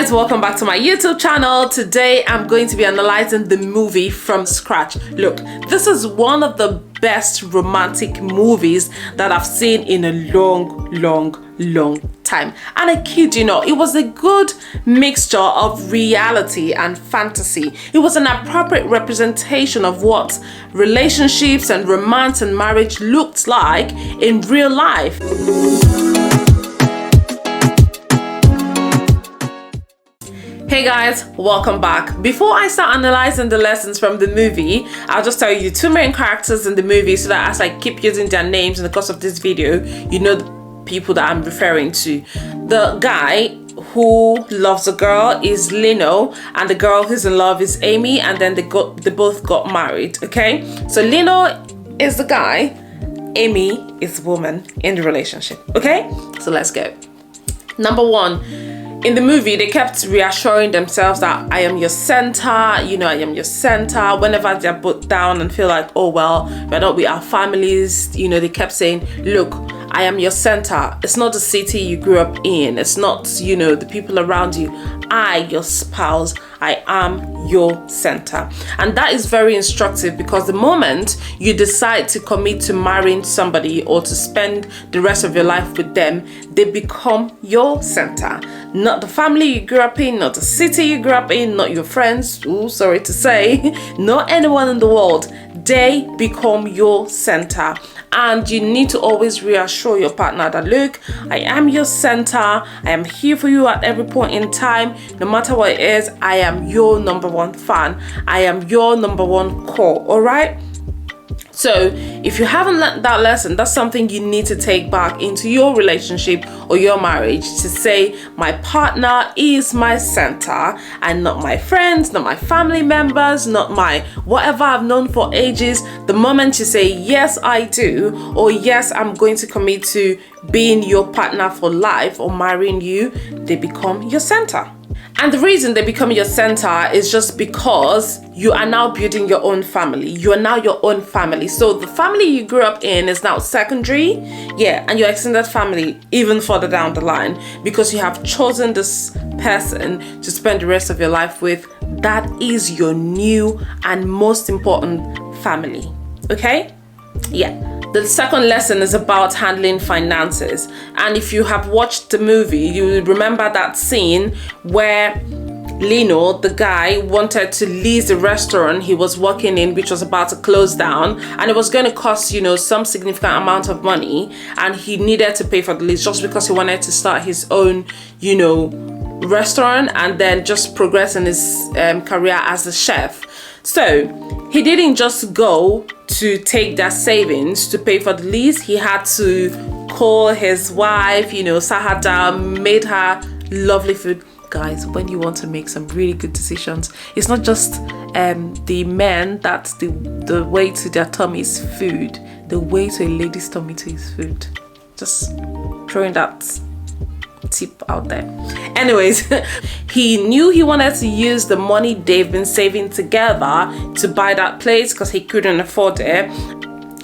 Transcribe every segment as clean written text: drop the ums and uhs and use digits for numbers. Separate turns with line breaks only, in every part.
guys, welcome back to my YouTube channel. Today I'm going to be analyzing the movie from scratch. Look, this is one of the best romantic movies that I've seen in a long time, and I kid you not, it was a good mixture of reality and fantasy. It was an appropriate representation of what relationships and romance and marriage looked like in real life. Hey guys, welcome back. Before I start analyzing the lessons from the movie, I'll just tell you the two main characters in the movie so that as I keep using their names in the course of this video, you know the people that I'm referring to. The guy who loves a girl is Lino, and the girl who's in love is Amy, and then they both got married, okay? So Lino is the guy, Amy is the woman in the relationship, okay? So let's go. Number one, in the movie, they kept reassuring themselves that I am your center, you know, I am your center. Whenever they're put down and feel like, oh, well, we're not with our families, you know, they kept saying, look, I am your center. It's not the city you grew up in. It's not, you know, the people around you. I, your spouse, I am your center. And that is very instructive, because the moment you decide to commit to marrying somebody or to spend the rest of your life with them, they become your center. Not the family you grew up in, not the city you grew up in, not your friends, ooh, sorry to say, not anyone in the world. They become your center. And you need to always reassure your partner that, look, I am your center. I am here for you at every point in time. No matter what it is, I am your number one fan. I am your number one core, all right? So if you haven't learned that lesson, that's something you need to take back into your relationship or your marriage, to say, my partner is my center and not my friends, not my family members, not my whatever I've known for ages. The moment you say, yes, I do, or yes, I'm going to commit to being your partner for life or marrying you, they become your center. And the reason they become your center is just because you are now building your own family. You are now your own family. So the family you grew up in is now secondary. Yeah, and your extended family even further down the line, because you have chosen this person to spend the rest of your life with. That is your new and most important family. Okay? Yeah. The second lesson is about handling finances. And if you have watched the movie, you will remember that scene where Lino, the guy, wanted to lease the restaurant he was working in, which was about to close down, and it was going to cost, you know, some significant amount of money, and he needed to pay for the lease just because he wanted to start his own, you know, restaurant and then just progress in his career as a chef. So he didn't just go to take that savings to pay for the lease. He had to call his wife, you know, sat her down, made her lovely food. Guys, when you want to make some really good decisions, it's not just the men that the way to their tummy is food. The way to a lady's tummy too is food. Just throwing that tip out there. Anyways, he knew he wanted to use the money they've been saving together to buy that place because he couldn't afford it.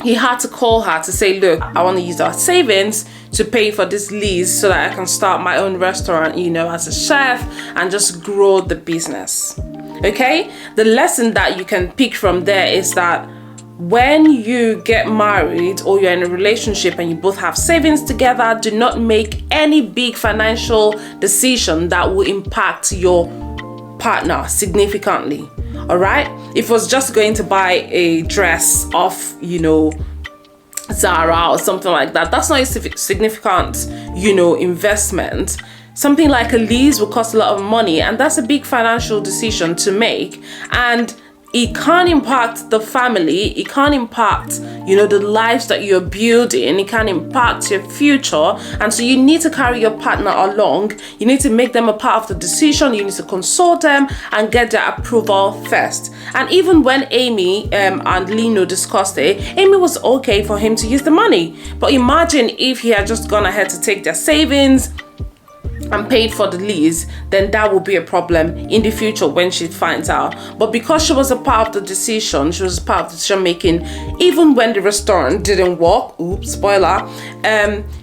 He had to call her to say, look, I want to use our savings to pay for this lease so that I can start my own restaurant, you know, as a chef, and just grow the business. Okay? The lesson that you can pick from there is that when you get married or you're in a relationship and you both have savings together, do not make any big financial decision that will impact your partner significantly. All right? If it was just going to buy a dress off, you know, Zara or something like that, that's not a significant, you know, investment. Something like a lease will cost a lot of money, and that's a big financial decision to make. And it can't impact the family. It can't impact, you know, the lives that you're building. It can impact your future. And so you need to carry your partner along. You need to make them a part of the decision. You need to consult them and get their approval first. And even when Amy and Lino discussed it, Amy was okay for him to use the money. But imagine if he had just gone ahead to take their savings, and paid for the lease, then that will be a problem in the future when she finds out. But because she was a part of the decision, she was a part of the decision making, even when the restaurant didn't work, oops, spoiler,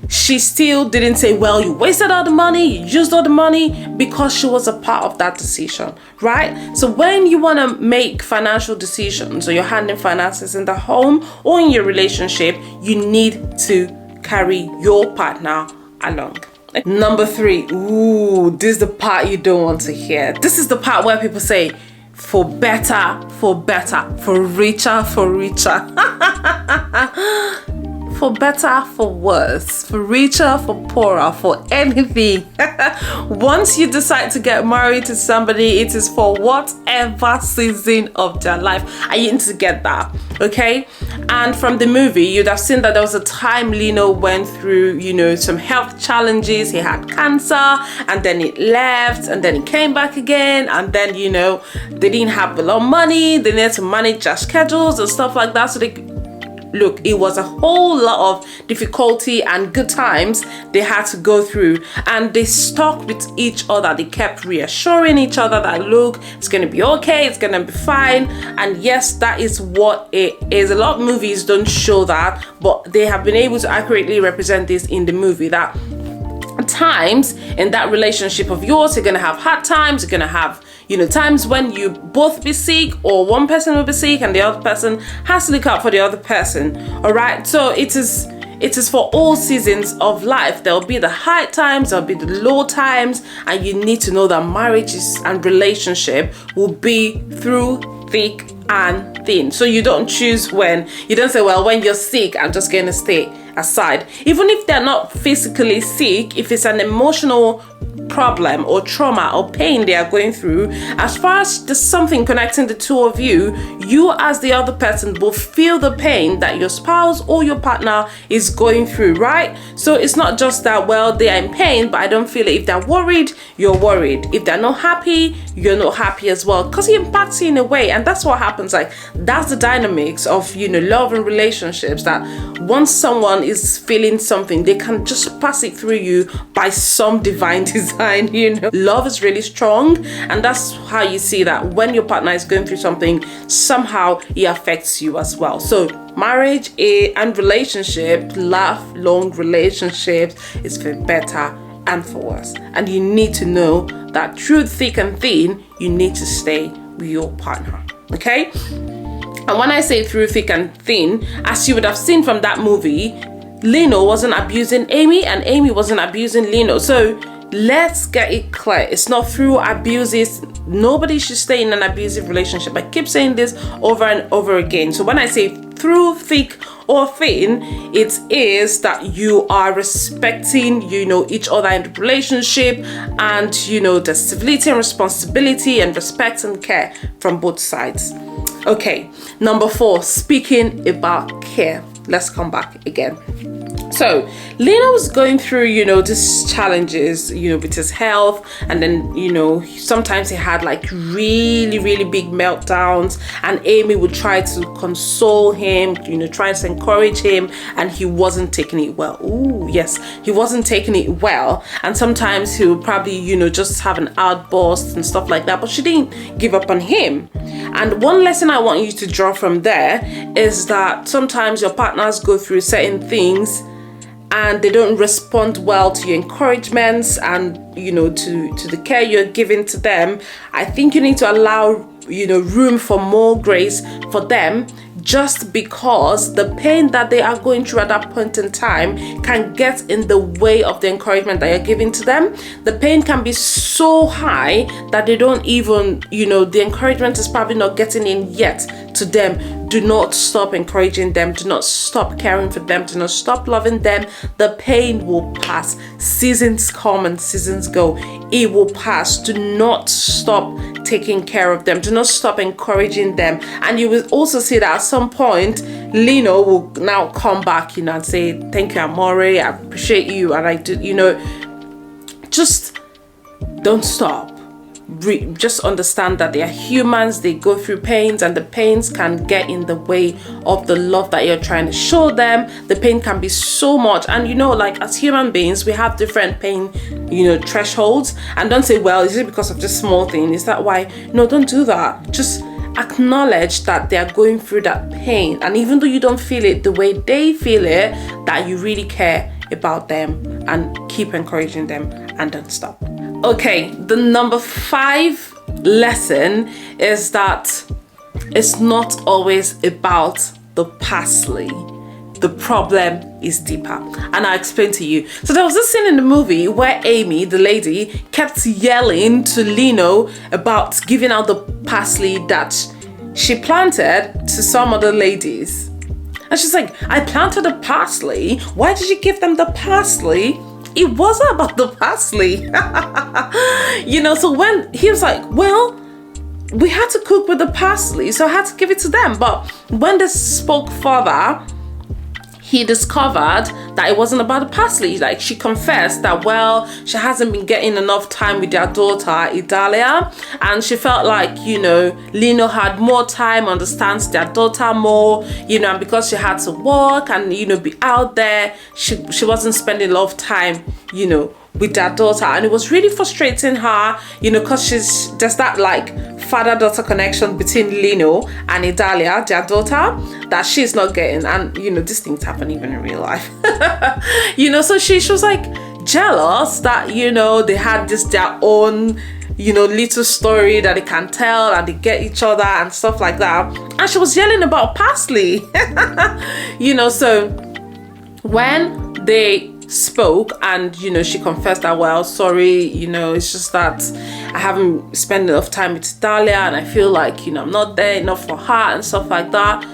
she still didn't say, well, you wasted all the money, you used all the money, because she was a part of that decision, right? So when you want to make financial decisions, or you're handling finances in the home or in your relationship, you need to carry your partner along. Number 3, ooh, this is the part you don't want to hear. This is the part where people say, for better, for richer, for better, for worse, for richer, for poorer, for anything. Once you decide to get married to somebody, it is for whatever season of their life. I need to get that, okay? And from the movie, you'd have seen that there was a time Lino went through, some health challenges. He had cancer, and then it left, and then it came back again, and then, they didn't have a lot of money. They needed to manage their schedules and stuff like that. So look, it was a whole lot of difficulty and good times they had to go through, and they stuck with each other. They kept reassuring each other that, look, it's going to be okay, it's going to be fine. And yes, that is what it is. A lot of movies don't show that, but they have been able to accurately represent this in the movie, that at times in that relationship of yours, you're going to have hard times, you're going to have times when you both be sick, or one person will be sick and the other person has to look out for the other person. All right, so it is for all seasons of life. There'll be the high times, there'll be the low times, and you need to know that marriages and relationship will be through thick and thin. So you don't choose when. You don't say, well, when you're sick, I'm just going to stay aside. Even if they're not physically sick, if it's an emotional problem or trauma or pain they are going through, as far as there's something connecting the two of you, you as the other person will feel the pain that your spouse or your partner is going through, right? So it's not just that, well, they are in pain, but I don't feel it. If they're worried, you're worried. If they're not happy, you're not happy as well, because it impacts you in a way. And that's what happens. Like, that's the dynamics of love and relationships, that once someone is feeling something, they can just pass it through you by some divine design. Love is really strong, and that's how you see that when your partner is going through something, somehow it affects you as well. So marriage and relationship, lifelong relationships, is for better and for worse, and you need to know that through thick and thin, you need to stay with your partner, okay? And when I say through thick and thin, as you would have seen from that movie, Lino wasn't abusing Amy and Amy wasn't abusing Lino. So let's get it clear. It's not through abuses. Nobody should stay in an abusive relationship. I keep saying this over and over again. So when I say through thick or thin, it is that you are respecting, each other in the relationship, and, the civility and responsibility and respect and care from both sides. Okay, number 4, speaking about care. Let's come back again. So Lino was going through, these challenges, with his health, and then, sometimes he had like really, really big meltdowns, and Amy would try to console him, try to encourage him, and he wasn't taking it well. Ooh, yes, he wasn't taking it well. And sometimes he would probably, just have an outburst and stuff like that, but she didn't give up on him. And one lesson I want you to draw from there is that sometimes your partners go through certain things and they don't respond well to your encouragements and, to the care you're giving to them. I think you need to allow, room for more grace for them, just because the pain that they are going through at that point in time can get in the way of the encouragement that you're giving to them. The pain can be so high that they don't even, the encouragement is probably not getting in yet to them. Do not stop encouraging them. Do not stop caring for them. Do not stop loving them. The pain will pass. Seasons come and seasons go. It will pass. Do not stop taking care of them. Do not stop encouraging them. And you will also see that at some point, Lino will now come back, and say, thank you, Amore. I appreciate you. And I do, just don't stop. just understand that they are humans, they go through pains, and the pains can get in the way of the love that you're trying to show them. The pain can be so much, and you know, like as human beings, we have different pain, you know, thresholds. And don't say, well, is it because of this small thing, is that why? No, don't do that. Just acknowledge that they are going through that pain, and even though you don't feel it the way they feel it, that you really care about them, and keep encouraging them and don't stop. Okay, the number 5 lesson is that it's not always about the parsley. The problem is deeper, and I'll explain to you. So there was this scene in the movie where Amy, the lady, kept yelling to Lino about giving out the parsley that she planted to some other ladies. And she's like, I planted the parsley. Why did you give them the parsley? It wasn't about the parsley. You know, so when he was like, well, we had to cook with the parsley, so I had to give it to them. But when they spoke further, he discovered that it wasn't about the parsley. Like, she confessed that, well, she hasn't been getting enough time with their daughter, Idalia, and she felt like, you know, Lino had more time, understands their daughter more, you know, and because she had to work and, you know, be out there, she wasn't spending a lot of time, you know, with their daughter. And it was really frustrating her, you know, because there's that like father-daughter connection between Lino and Idalia, their daughter, that she's not getting. And, you know, these things happen even in real life. You know, so she was like jealous that, you know, they had this their own, you know, little story that they can tell, and they get each other and stuff like that. And she was yelling about parsley. You know, so when they spoke, and you know, she confessed that, well, sorry, you know, it's just that I haven't spent enough time with Dahlia, and I feel like, you know, I'm not there enough for her and stuff like that.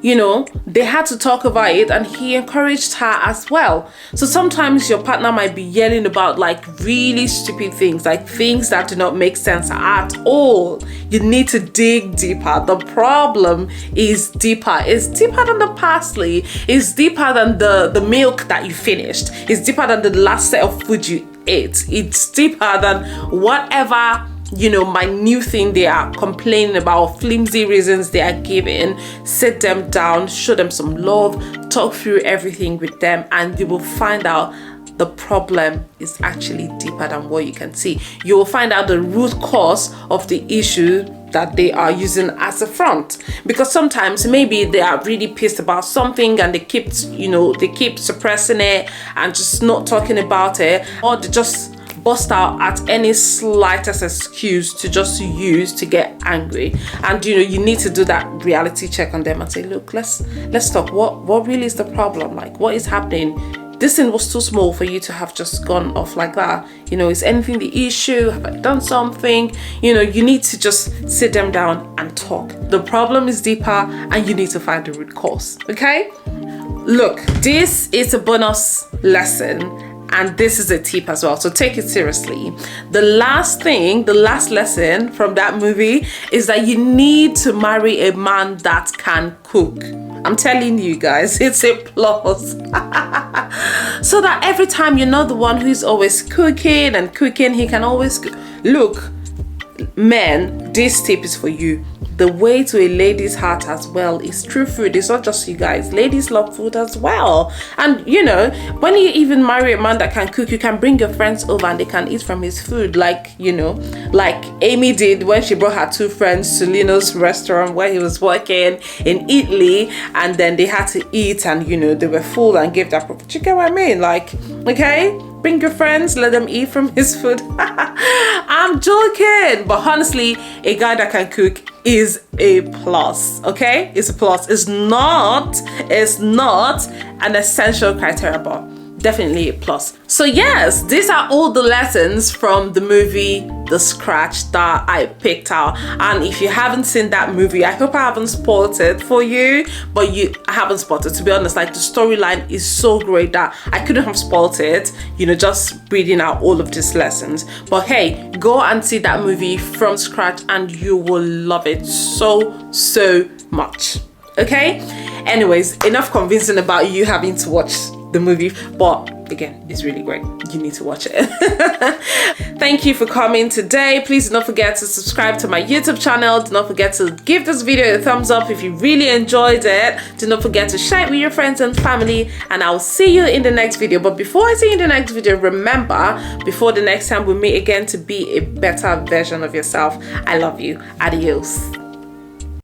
You know, they had to talk about it, and he encouraged her as well. So sometimes your partner might be yelling about like really stupid things, like things that do not make sense at all. You need to dig deeper. The problem is deeper. It's deeper than the parsley. It's deeper than the milk that you finished. It's deeper than the last set of food you ate. It's deeper than whatever, you know, minute thing they are complaining about, flimsy reasons they are giving. Sit them down, show them some love, talk through everything with them, and you will find out the problem is actually deeper than what you can see. You will find out the root cause of the issue that they are using as a front, because sometimes maybe they are really pissed about something and they keep, you know, they keep suppressing it and just not talking about it, or they just bust out at any slightest excuse to just use to get angry. And you know, you need to do that reality check on them and say, look, let's talk. What really is the problem? Like, what is happening? This thing was too small for you to have just gone off like that. You know, is anything the issue? Have I done something? You know, you need to just sit them down and talk. The problem is deeper, and you need to find the root cause. Okay? Look, this is a bonus lesson, and this is a tip as well, so take it seriously. The last lesson from that movie is that you need to marry a man that can cook. I'm telling you guys, it's a plus. So that every time you're not the one who's always cooking, he can always cook. Look, men, this tip is for you. The way to a lady's heart as well is through food. It's not just you guys. Ladies love food as well. And you know, when you even marry a man that can cook, you can bring your friends over and they can eat from his food. Like, you know, like Amy did when she brought her 2 friends to Lino's restaurant where he was working in Italy, and then they had to eat, and you know, they were full and gave that. You get what I mean? Like, okay, bring your friends, let them eat from his food. I'm joking, but honestly, a guy that can cook is a plus. Okay, it's a plus. It's not an essential criteria, but definitely a plus. So yes, these are all the lessons from the movie The Scratch that I picked out. And if you haven't seen that movie, I hope I haven't spoiled it for you, but I haven't spoiled it. To be honest, like, the storyline is so great that I couldn't have spoiled it, you know, just reading out all of these lessons. But hey, go and see that movie from scratch and you will love it so much. Okay, anyways, enough convincing about you having to watch the movie, but Again, it's really great. You need to watch it. Thank you for coming today. Please do not forget to subscribe to my YouTube channel. Do not forget to give this video a thumbs up if you really enjoyed it. Do not forget to share it with your friends and family, and I'll see you in the next video. But before I see you in the next video, remember, before the next time we meet again, to be a better version of yourself. I love you. Adios.